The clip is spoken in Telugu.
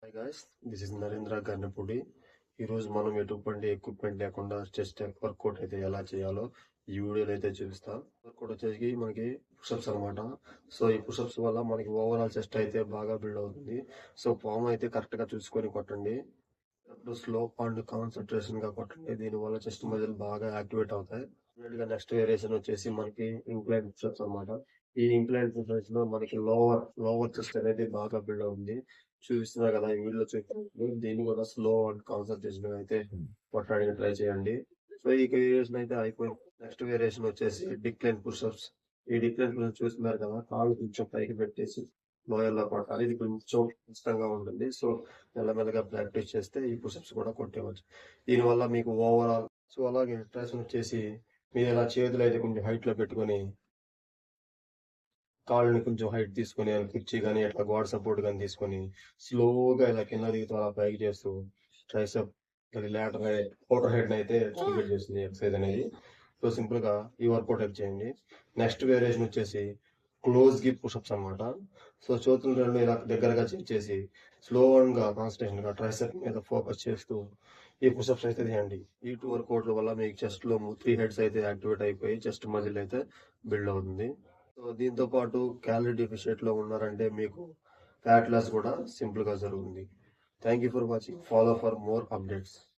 Hi guys, this is Narendra Gannapudi. ఈరోజు మనం ఎటువంటి ఎక్విప్మెంట్ లేకుండా చెస్ట్ వర్కౌట్ అయితే ఎలా చేయాలో ఈ వీడియోలో అయితే చూపిస్తా. వర్కౌట్ వచ్చేసి మనకి పుషప్స్ అనమాట. సో ఈ పుషప్స్ వల్ల మనకి ఓవరాల్ చెస్ట్ అయితే బాగా బిల్డ్ అవుతుంది. సో ఫామ్ అయితే కరెక్ట్ గా చూసుకొని కొట్టండి. అప్పుడు స్లో అండ్ కాన్సన్ట్రేషన్ గా కొట్టండి. దీని వల్ల చెస్ట్ మజిల్ బాగా యాక్టివేట్ అవుతాయి. నెక్స్ట్ వేరియేషన్ వచ్చేసి మనకి ఇంక్లైన్ పుషప్స్ అనమాట. ఈ ఇంక్లైన్ పుషప్స్ లో మనకి లోవర్ చెస్ట్ అనేది బాగా బిల్డ్ అవుతుంది. చూపిస్తున్నారు కదా ఈ వీడియో చూపిస్తున్నారు. దీన్ని కూడా స్లో అండ్ కాన్సన్ట్రేషన్ అయితే కొట్టడానికి ట్రై చేయండి. సో ఈ వేరియేషన్ అయితే అయిపోయింది. నెక్స్ట్ వేరియేషన్ వచ్చేసి డిక్లైన్ పుషప్స్. ఈ డిక్లైన్ పుషప్స్ చూస్తున్నారు కదా, కాళ్ళు కొంచెం పైకి పెట్టేసి లోయర్ లో కొట్టాలి. ఇది కొంచెం కష్టంగా ఉంటుంది. సో మెల్లమెల్లగా ప్రాక్టీస్ చేస్తే ఈ పుషప్స్ కూడా కొట్టేవచ్చు. దీనివల్ల మీకు ఓవరాల్ సో అలాగే ట్రైసెప్స్ వచ్చేసి మీరు ఇలా చేతులు అయితే కొంచెం హైట్ లో పెట్టుకొని కాళ్ళని కొంచెం హైట్ తీసుకొని కుర్చీ కానీ అట్లా గోడ సపోర్ట్ కానీ తీసుకొని స్లోగా ఇలా కింద దిగుతూ అలా పైకి చేస్తూ ట్రైసెప్ లేటర్ ఓటర్ హెడ్ అయితే కంప్లీట్ చేస్తుంది ఎక్సర్సైజ్ అనేది. సో సింపుల్ గా ఈ వర్కౌట్ అయితే చేయండి. నెక్స్ట్ వేరియేషన్ వచ్చేసి క్లోజ్ గిప్ పుషప్స్ అనమాట. సో చేతులు రెండు ఇలా దగ్గరగా చేసి స్లో అండ్ గా కాన్సన్ట్రేషన్ గా ట్రైసెప్ మీద ఫోకస్ చేస్తూ ఈ పుషప్స్ అయితే చేయండి. ఈ టూ వర్కౌట్ల వల్ల మీకు చెస్ట్ లో 3 హెడ్స్ అయితే యాక్టివేట్ అయిపోయి చెస్ట్ మజిల్ అయితే బిల్డ్ అవుతుంది. సో దీంతో పాటు క్యాలరీ డెఫిషియట్ లో ఉన్నారంటే మీకు ఫ్యాట్ లాస్ కూడా సింపుల్ గా జరుగుతుంది. Thank you for watching. Follow for more updates.